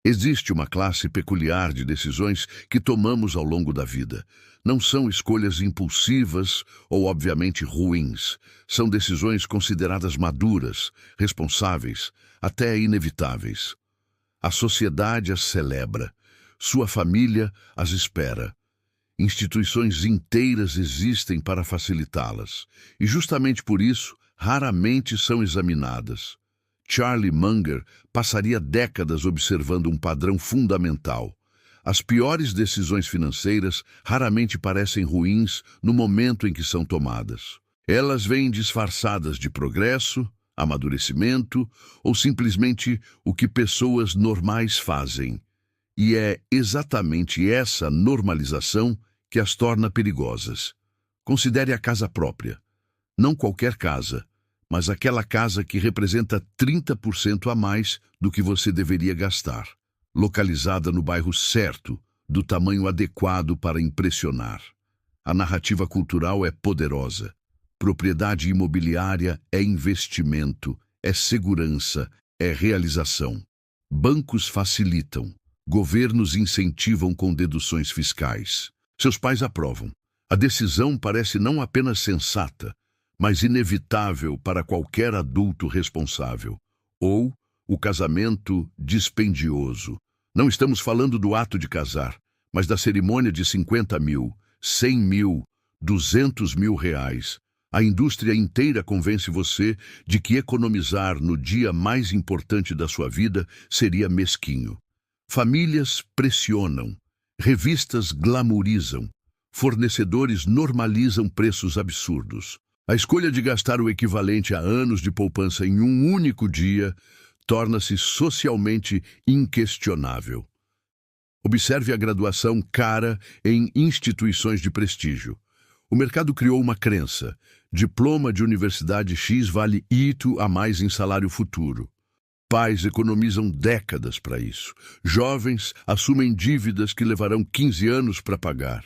Existe uma classe peculiar de decisões que tomamos ao longo da vida. Não são escolhas impulsivas ou, obviamente, ruins. São decisões consideradas maduras, responsáveis, até inevitáveis. A sociedade as celebra. Sua família as espera. Instituições inteiras existem para facilitá-las. E justamente por isso, raramente são examinadas. Charlie Munger passaria décadas observando um padrão fundamental. As piores decisões financeiras raramente parecem ruins no momento em que são tomadas. Elas vêm disfarçadas de progresso, amadurecimento ou simplesmente o que pessoas normais fazem. E é exatamente essa normalização que as torna perigosas. Considere a casa própria. Não qualquer casa, mas aquela casa que representa 30% a mais do que você deveria gastar, localizada no bairro certo, do tamanho adequado para impressionar. A narrativa cultural é poderosa. Propriedade imobiliária é investimento, é segurança, é realização. Bancos facilitam, governos incentivam com deduções fiscais. Seus pais aprovam. A decisão parece não apenas sensata, mas inevitável para qualquer adulto responsável. Ou o casamento dispendioso. Não estamos falando do ato de casar, mas da cerimônia de 50 mil, 100 mil, 200 mil reais. A indústria inteira convence você de que economizar no dia mais importante da sua vida seria mesquinho. Famílias pressionam, revistas glamourizam, fornecedores normalizam preços absurdos. A escolha de gastar o equivalente a anos de poupança em um único dia torna-se socialmente inquestionável. Observe a graduação cara em instituições de prestígio. O mercado criou uma crença: diploma de universidade X vale Y a mais em salário futuro. Pais economizam décadas para isso. Jovens assumem dívidas que levarão 15 anos para pagar.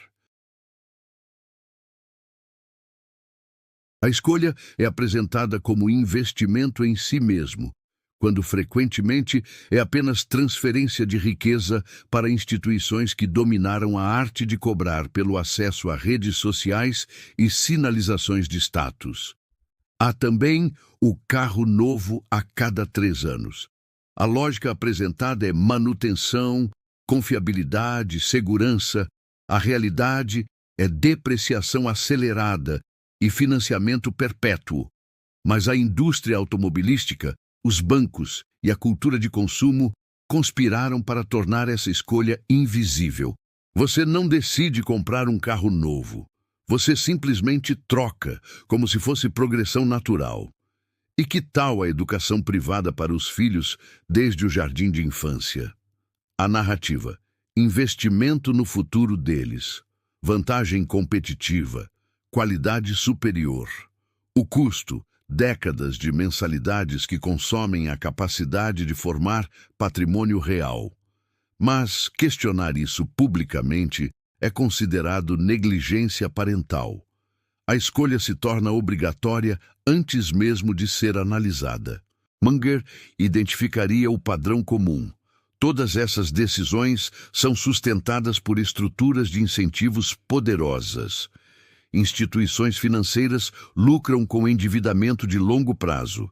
A escolha é apresentada como investimento em si mesmo, quando frequentemente é apenas transferência de riqueza para instituições que dominaram a arte de cobrar pelo acesso a redes sociais e sinalizações de status. Há também o carro novo a cada 3 anos. A lógica apresentada é manutenção, confiabilidade, segurança. A realidade é depreciação acelerada e financiamento perpétuo. Mas a indústria automobilística, os bancos e a cultura de consumo conspiraram para tornar essa escolha invisível. Você não decide comprar um carro novo. Você simplesmente troca, como se fosse progressão natural. E que tal a educação privada para os filhos desde o jardim de infância? A narrativa: investimento no futuro deles, vantagem competitiva, qualidade superior. O custo: décadas de mensalidades que consomem a capacidade de formar patrimônio real. Mas questionar isso publicamente é considerado negligência parental. A escolha se torna obrigatória antes mesmo de ser analisada. Munger identificaria o padrão comum. Todas essas decisões são sustentadas por estruturas de incentivos poderosas. Instituições financeiras lucram com endividamento de longo prazo.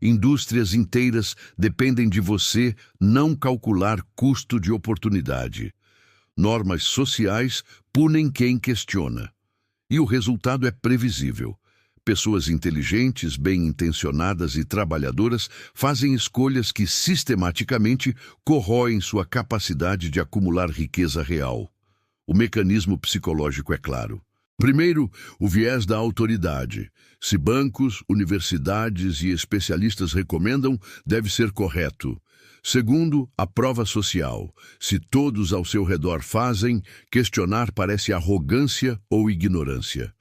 Indústrias inteiras dependem de você não calcular custo de oportunidade. Normas sociais punem quem questiona. E o resultado é previsível. Pessoas inteligentes, bem-intencionadas e trabalhadoras fazem escolhas que sistematicamente corroem sua capacidade de acumular riqueza real. O mecanismo psicológico é claro. Primeiro, o viés da autoridade. Se bancos, universidades e especialistas recomendam, deve ser correto. Segundo, a prova social. Se todos ao seu redor fazem, questionar parece arrogância ou ignorância.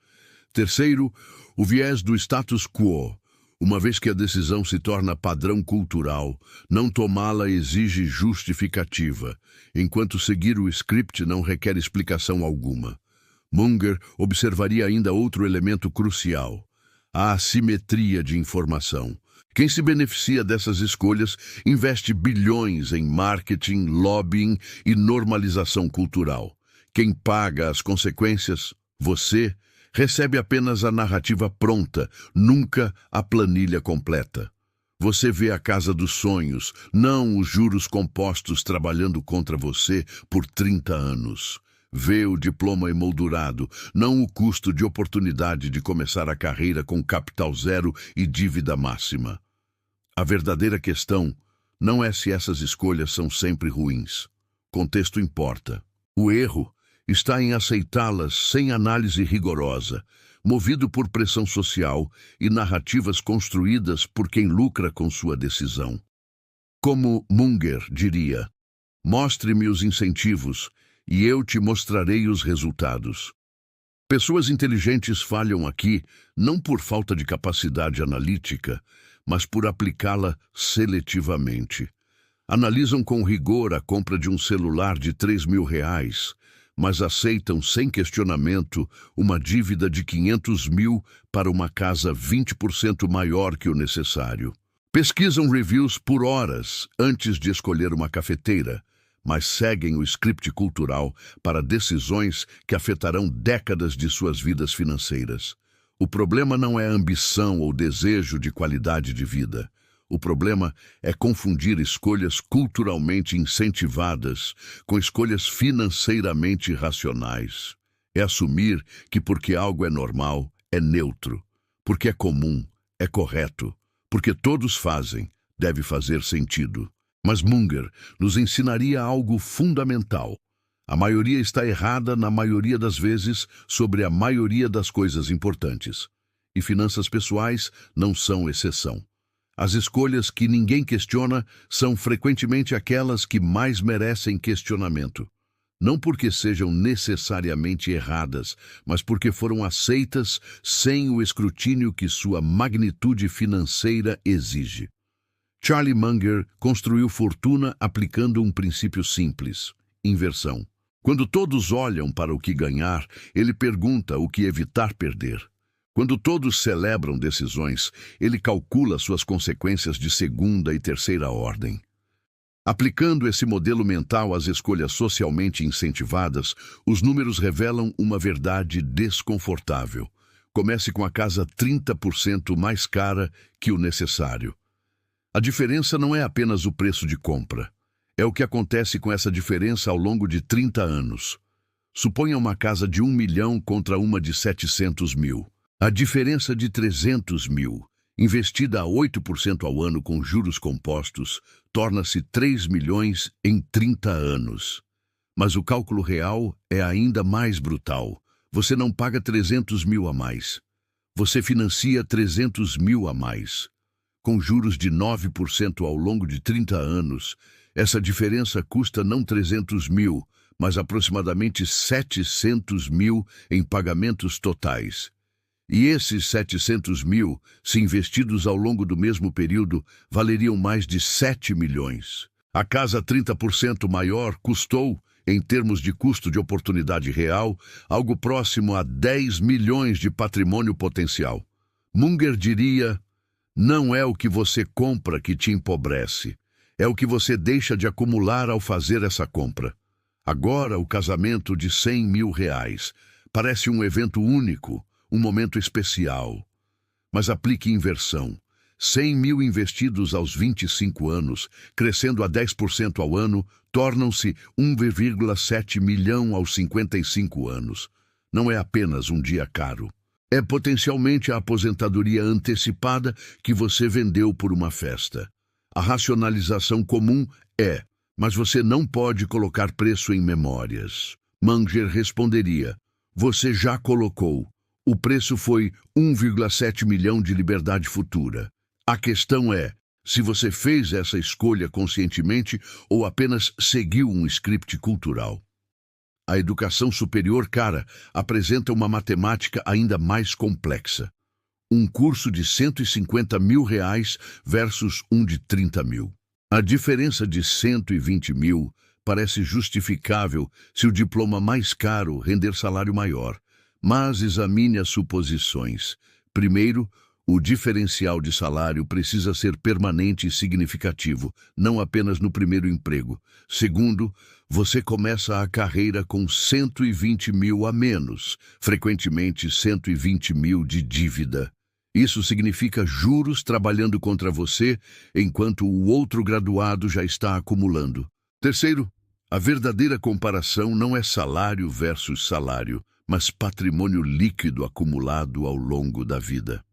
Terceiro, o viés do status quo. Uma vez que a decisão se torna padrão cultural, não tomá-la exige justificativa, enquanto seguir o script não requer explicação alguma. Munger observaria ainda outro elemento crucial: a assimetria de informação. Quem se beneficia dessas escolhas investe bilhões em marketing, lobbying e normalização cultural. Quem paga as consequências, você, recebe apenas a narrativa pronta, nunca a planilha completa. Você vê a casa dos sonhos, não os juros compostos trabalhando contra você por 30 anos. Vê o diploma emoldurado, não o custo de oportunidade de começar a carreira com capital zero e dívida máxima. A verdadeira questão não é se essas escolhas são sempre ruins. Contexto importa. O erro está em aceitá-las sem análise rigorosa, movido por pressão social e narrativas construídas por quem lucra com sua decisão. Como Munger diria, mostre-me os incentivos e eu te mostrarei os resultados. Pessoas inteligentes falham aqui não por falta de capacidade analítica, mas por aplicá-la seletivamente. Analisam com rigor a compra de um celular de R$ 3.000, mas aceitam sem questionamento uma dívida de 500 mil para uma casa 20% maior que o necessário. Pesquisam reviews por horas antes de escolher uma cafeteira, mas seguem o script cultural para decisões que afetarão décadas de suas vidas financeiras. O problema não é ambição ou desejo de qualidade de vida. O problema é confundir escolhas culturalmente incentivadas com escolhas financeiramente racionais. É assumir que porque algo é normal, é neutro. Porque é comum, é correto. Porque todos fazem, deve fazer sentido. Mas Munger nos ensinaria algo fundamental. A maioria está errada na maioria das vezes sobre a maioria das coisas importantes. E finanças pessoais não são exceção. As escolhas que ninguém questiona são frequentemente aquelas que mais merecem questionamento. Não porque sejam necessariamente erradas, mas porque foram aceitas sem o escrutínio que sua magnitude financeira exige. Charlie Munger construiu fortuna aplicando um princípio simples: inversão. Quando todos olham para o que ganhar, ele pergunta o que evitar perder. Quando todos celebram decisões, ele calcula suas consequências de segunda e terceira ordem. Aplicando esse modelo mental às escolhas socialmente incentivadas, os números revelam uma verdade desconfortável. Comece com a casa 30% mais cara que o necessário. A diferença não é apenas o preço de compra. É o que acontece com essa diferença ao longo de 30 anos. Suponha uma casa de 1 milhão contra uma de 700 mil. A diferença de 300 mil, investida a 8% ao ano com juros compostos, torna-se 3 milhões em 30 anos. Mas o cálculo real é ainda mais brutal. Você não paga 300 mil a mais. Você financia 300 mil a mais. Com juros de 9% ao longo de 30 anos, essa diferença custa não 300 mil, mas aproximadamente 700 mil em pagamentos totais. E esses 700 mil, se investidos ao longo do mesmo período, valeriam mais de 7 milhões. A casa 30% maior custou, em termos de custo de oportunidade real, algo próximo a 10 milhões de patrimônio potencial. Munger diria, não é o que você compra que te empobrece, é o que você deixa de acumular ao fazer essa compra. Agora o casamento de 100 mil reais parece um evento único, um momento especial. Mas aplique inversão. 100 mil investidos aos 25 anos, crescendo a 10% ao ano, tornam-se 1,7 milhão aos 55 anos. Não é apenas um dia caro. É potencialmente a aposentadoria antecipada que você vendeu por uma festa. A racionalização comum é, mas você não pode colocar preço em memórias. Munger responderia, você já colocou. O preço foi 1,7 milhão de liberdade futura. A questão é, se você fez essa escolha conscientemente ou apenas seguiu um script cultural. A educação superior cara apresenta uma matemática ainda mais complexa. Um curso de 150 mil reais versus um de 30 mil. A diferença de 120 mil parece justificável se o diploma mais caro render salário maior. Mas examine as suposições. Primeiro, O diferencial de salário precisa ser permanente e significativo, não apenas no primeiro emprego. Segundo, você começa a carreira com 120 mil a menos, frequentemente 120 mil de dívida. Isso significa juros trabalhando contra você, enquanto o outro graduado já está acumulando. Terceiro, a verdadeira comparação não é salário versus salário, mas patrimônio líquido acumulado ao longo da vida.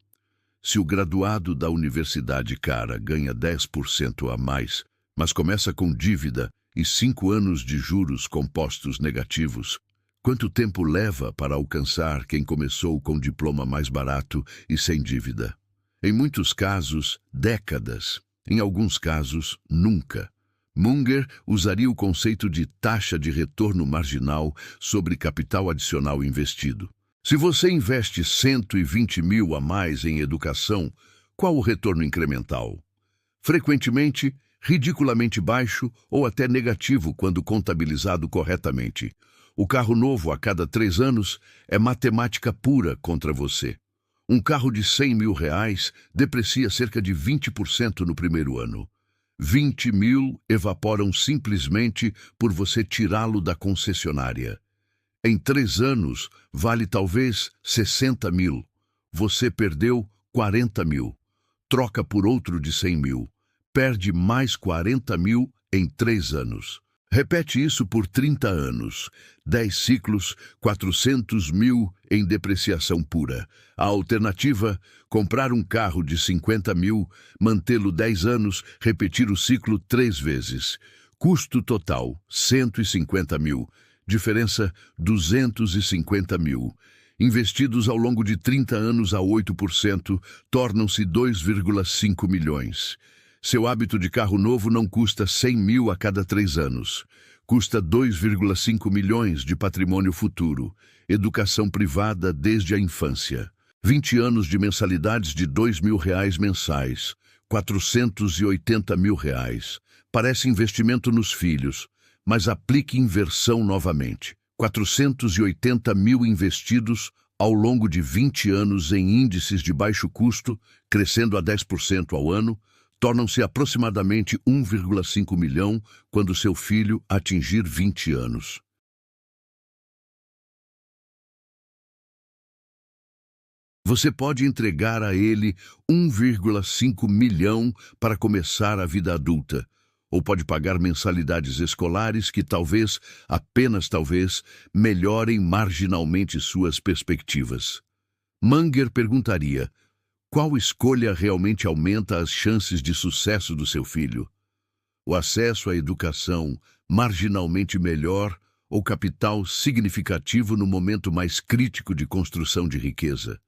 Se o graduado da universidade cara ganha 10% a mais, mas começa com dívida e 5 anos de juros compostos negativos, quanto tempo leva para alcançar quem começou com diploma mais barato e sem dívida? Em muitos casos, décadas. Em alguns casos, nunca. Munger usaria o conceito de taxa de retorno marginal sobre capital adicional investido. Se você investe 120 mil a mais em educação, qual o retorno incremental? Frequentemente, ridiculamente baixo ou até negativo quando contabilizado corretamente. O carro novo a cada 3 anos é matemática pura contra você. Um carro de 100 mil reais deprecia cerca de 20% no primeiro ano. 20 mil evaporam simplesmente por você tirá-lo da concessionária. Em 3 anos, vale talvez 60 mil. Você perdeu 40 mil. Troca por outro de 100 mil. Perde mais 40 mil em 3 anos. Repete isso por 30 anos. 10 ciclos, 400 mil em depreciação pura. A alternativa, comprar um carro de 50 mil, mantê-lo 10 anos, repetir o ciclo 3 vezes. Custo total, 150 mil. Diferença, 250 mil. Investidos ao longo de 30 anos a 8%, tornam-se 2,5 milhões. Seu hábito de carro novo não custa 100 mil a cada 3 anos. Custa 2,5 milhões de patrimônio futuro. Educação privada desde a infância. 20 anos de mensalidades de 2 mil reais mensais. 480 mil reais. Parece investimento nos filhos, mas aplique inversão novamente. 480 mil investidos ao longo de 20 anos em índices de baixo custo, crescendo a 10% ao ano, tornam-se aproximadamente 1,5 milhão quando seu filho atingir 20 anos. Você pode entregar a ele 1,5 milhão para começar a vida adulta, ou pode pagar mensalidades escolares que talvez, apenas talvez, melhorem marginalmente suas perspectivas. Munger perguntaria: qual escolha realmente aumenta as chances de sucesso do seu filho? O acesso à educação marginalmente melhor ou capital significativo no momento mais crítico de construção de riqueza?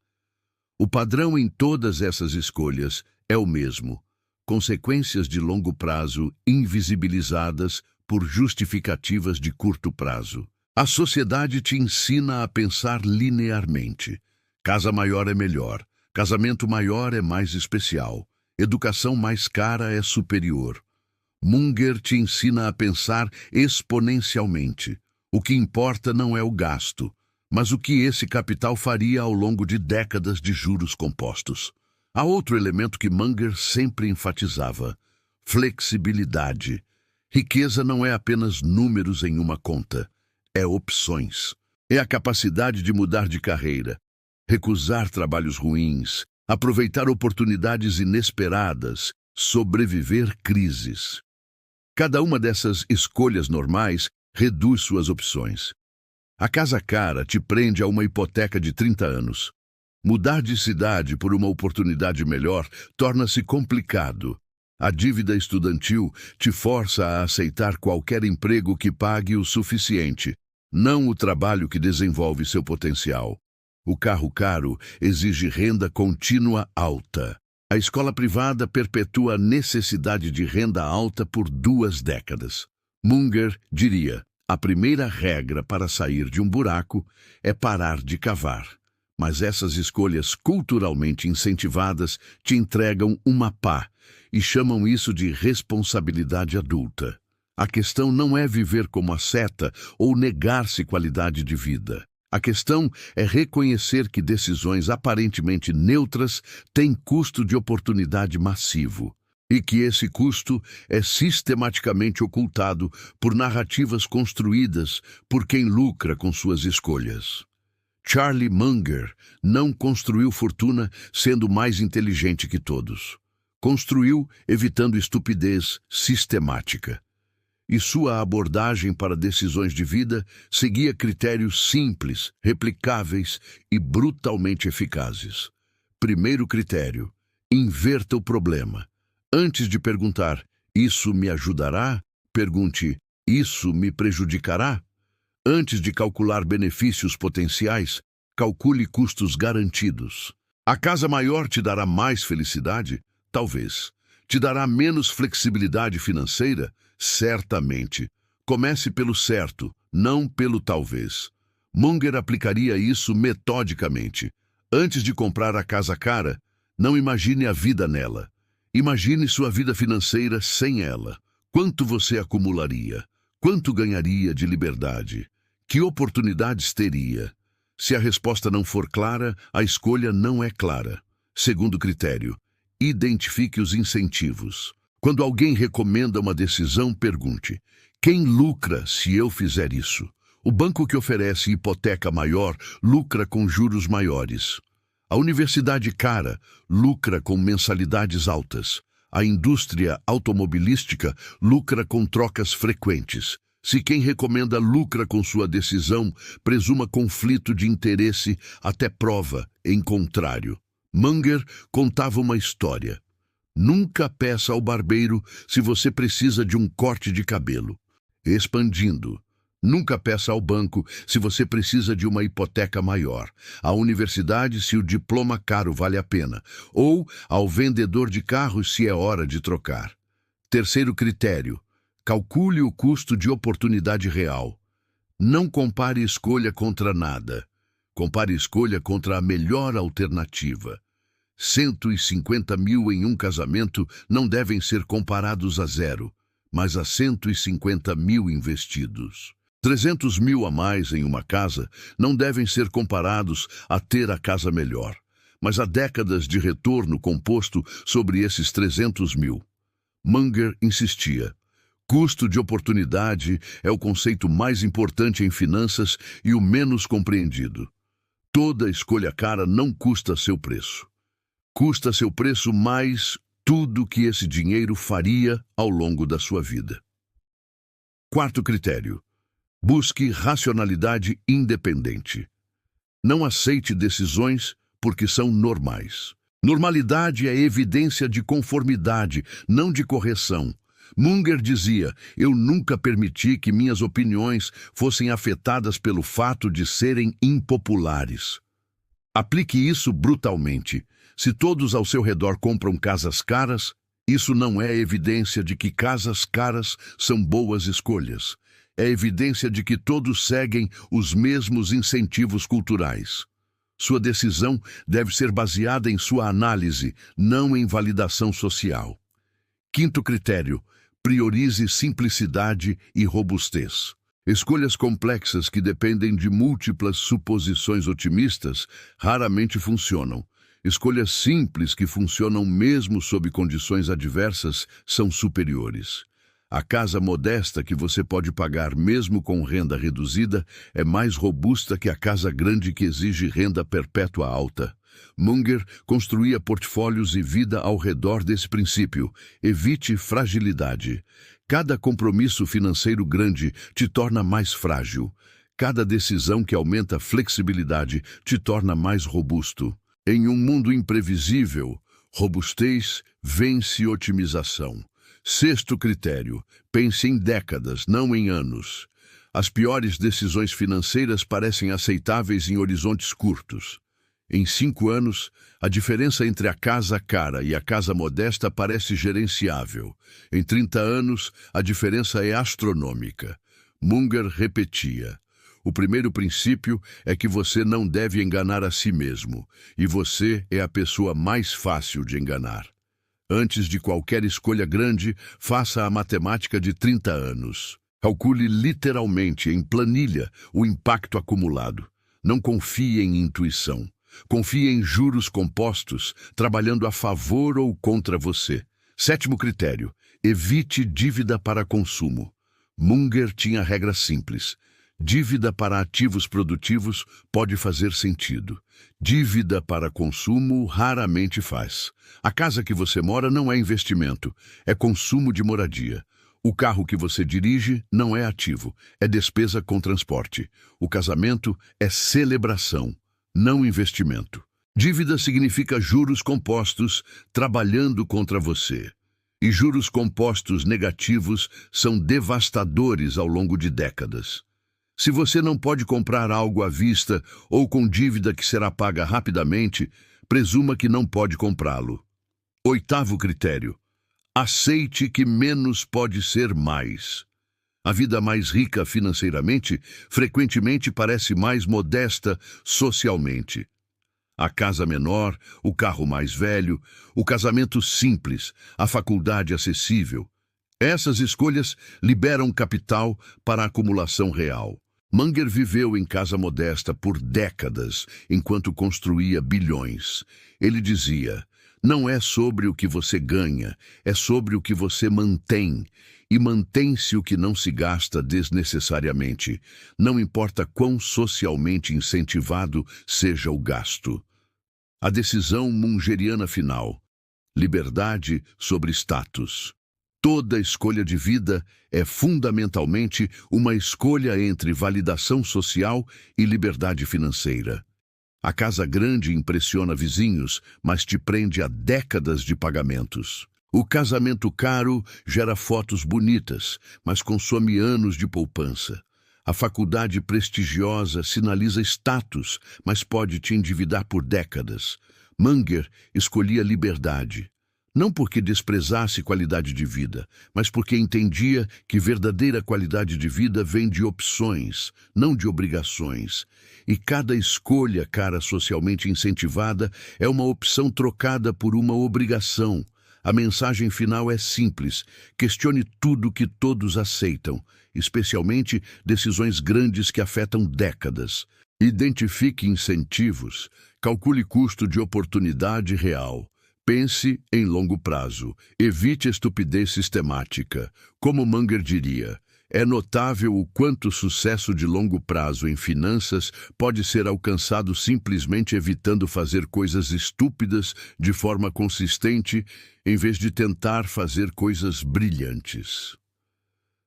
O padrão em todas essas escolhas é o mesmo: consequências de longo prazo invisibilizadas por justificativas de curto prazo. A sociedade te ensina a pensar linearmente. Casa maior é melhor. Casamento maior é mais especial. Educação mais cara é superior. Munger te ensina a pensar exponencialmente. O que importa não é o gasto, mas o que esse capital faria ao longo de décadas de juros compostos. Há outro elemento que Munger sempre enfatizava: flexibilidade. Riqueza não é apenas números em uma conta, é opções. É a capacidade de mudar de carreira, recusar trabalhos ruins, aproveitar oportunidades inesperadas, sobreviver crises. Cada uma dessas escolhas normais reduz suas opções. A casa cara te prende a uma hipoteca de 30 anos. Mudar de cidade por uma oportunidade melhor torna-se complicado. A dívida estudantil te força a aceitar qualquer emprego que pague o suficiente, não o trabalho que desenvolve seu potencial. O carro caro exige renda contínua alta. A escola privada perpetua a necessidade de renda alta por 2 décadas. Munger diria: a primeira regra para sair de um buraco é parar de cavar. Mas essas escolhas culturalmente incentivadas te entregam uma pá e chamam isso de responsabilidade adulta. A questão não é viver como asceta ou negar-se qualidade de vida. A questão é reconhecer que decisões aparentemente neutras têm custo de oportunidade massivo, e que esse custo é sistematicamente ocultado por narrativas construídas por quem lucra com suas escolhas. Charlie Munger não construiu fortuna sendo mais inteligente que todos. Construiu evitando estupidez sistemática. E sua abordagem para decisões de vida seguia critérios simples, replicáveis e brutalmente eficazes. Primeiro critério: inverta o problema. Antes de perguntar, isso me ajudará? Pergunte, isso me prejudicará? Antes de calcular benefícios potenciais, calcule custos garantidos. A casa maior te dará mais felicidade? Talvez. Te dará menos flexibilidade financeira? Certamente. Comece pelo certo, não pelo talvez. Munger aplicaria isso metodicamente. Antes de comprar a casa cara, não imagine a vida nela. Imagine sua vida financeira sem ela. Quanto você acumularia? Quanto ganharia de liberdade? Que oportunidades teria? Se a resposta não for clara, a escolha não é clara. Segundo critério: identifique os incentivos. Quando alguém recomenda uma decisão, pergunte: quem lucra se eu fizer isso? O banco que oferece hipoteca maior lucra com juros maiores. A universidade cara lucra com mensalidades altas. A indústria automobilística lucra com trocas frequentes. Se quem recomenda lucra com sua decisão, presuma conflito de interesse até prova em contrário. Munger contava uma história. Nunca peça ao barbeiro se você precisa de um corte de cabelo. Expandindo. Nunca peça ao banco se você precisa de uma hipoteca maior. À universidade se o diploma caro vale a pena. Ou ao vendedor de carros se é hora de trocar. Terceiro critério: calcule o custo de oportunidade real. Não compare escolha contra nada. Compare escolha contra a melhor alternativa. 150 mil em um casamento não devem ser comparados a zero, mas a 150 mil investidos. 300 mil a mais em uma casa não devem ser comparados a ter a casa melhor, mas a décadas de retorno composto sobre esses 300 mil. Munger insistia: custo de oportunidade é o conceito mais importante em finanças e o menos compreendido. Toda escolha cara não custa seu preço. Custa seu preço mais tudo que esse dinheiro faria ao longo da sua vida. Quarto critério: busque racionalidade independente. Não aceite decisões porque são normais. Normalidade é evidência de conformidade, não de correção. Munger dizia: eu nunca permiti que minhas opiniões fossem afetadas pelo fato de serem impopulares. Aplique isso brutalmente. Se todos ao seu redor compram casas caras, isso não é evidência de que casas caras são boas escolhas. É evidência de que todos seguem os mesmos incentivos culturais. Sua decisão deve ser baseada em sua análise, não em validação social. Quinto critério: priorize simplicidade e robustez. Escolhas complexas que dependem de múltiplas suposições otimistas raramente funcionam. Escolhas simples que funcionam mesmo sob condições adversas são superiores. A casa modesta que você pode pagar mesmo com renda reduzida é mais robusta que a casa grande que exige renda perpétua alta. Munger construía portfólios e vida ao redor desse princípio. Evite fragilidade. Cada compromisso financeiro grande te torna mais frágil. Cada decisão que aumenta a flexibilidade te torna mais robusto. Em um mundo imprevisível, robustez vence otimização. Sexto critério: pense em décadas, não em anos. As piores decisões financeiras parecem aceitáveis em horizontes curtos. Em 5 anos, a diferença entre a casa cara e a casa modesta parece gerenciável. Em 30 anos, a diferença é astronômica. Munger repetia: o primeiro princípio é que você não deve enganar a si mesmo, e você é a pessoa mais fácil de enganar. Antes de qualquer escolha grande, faça a matemática de 30 anos. Calcule literalmente, em planilha, o impacto acumulado. Não confie em intuição. Confie em juros compostos, trabalhando a favor ou contra você. Sétimo critério: evite dívida para consumo. Munger tinha regra simples. Dívida para ativos produtivos pode fazer sentido. Dívida para consumo raramente faz. A casa que você mora não é investimento, é consumo de moradia. O carro que você dirige não é ativo, é despesa com transporte. O casamento é celebração, não investimento. Dívida significa juros compostos trabalhando contra você. E juros compostos negativos são devastadores ao longo de décadas. Se você não pode comprar algo à vista ou com dívida que será paga rapidamente, presuma que não pode comprá-lo. Oitavo critério: aceite que menos pode ser mais. A vida mais rica financeiramente frequentemente parece mais modesta socialmente. A casa menor, o carro mais velho, o casamento simples, a faculdade acessível. Essas escolhas liberam capital para a acumulação real. Munger viveu em casa modesta por décadas, enquanto construía bilhões. Ele dizia: não é sobre o que você ganha, é sobre o que você mantém. E mantém-se o que não se gasta desnecessariamente, não importa quão socialmente incentivado seja o gasto. A decisão mungeriana final: liberdade sobre status. Toda escolha de vida é fundamentalmente uma escolha entre validação social e liberdade financeira. A casa grande impressiona vizinhos, mas te prende a décadas de pagamentos. O casamento caro gera fotos bonitas, mas consome anos de poupança. A faculdade prestigiosa sinaliza status, mas pode te endividar por décadas. Munger escolhia liberdade. Não porque desprezasse qualidade de vida, mas porque entendia que verdadeira qualidade de vida vem de opções, não de obrigações. E cada escolha cara socialmente incentivada é uma opção trocada por uma obrigação. A mensagem final é simples: questione tudo que todos aceitam, especialmente decisões grandes que afetam décadas. Identifique incentivos, calcule custo de oportunidade real. Pense em longo prazo. Evite estupidez sistemática. Como Munger diria, é notável o quanto o sucesso de longo prazo em finanças pode ser alcançado simplesmente evitando fazer coisas estúpidas de forma consistente, em vez de tentar fazer coisas brilhantes.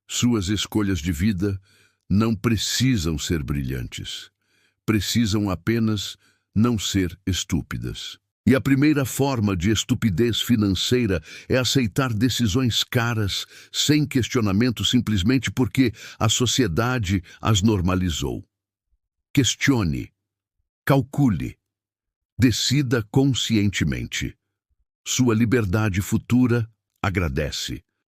Suas escolhas de vida não precisam ser brilhantes. Precisam apenas não ser estúpidas. E a primeira forma de estupidez financeira é aceitar decisões caras, sem questionamento, simplesmente porque a sociedade as normalizou. Questione, calcule, decida conscientemente. Sua liberdade futura agradece.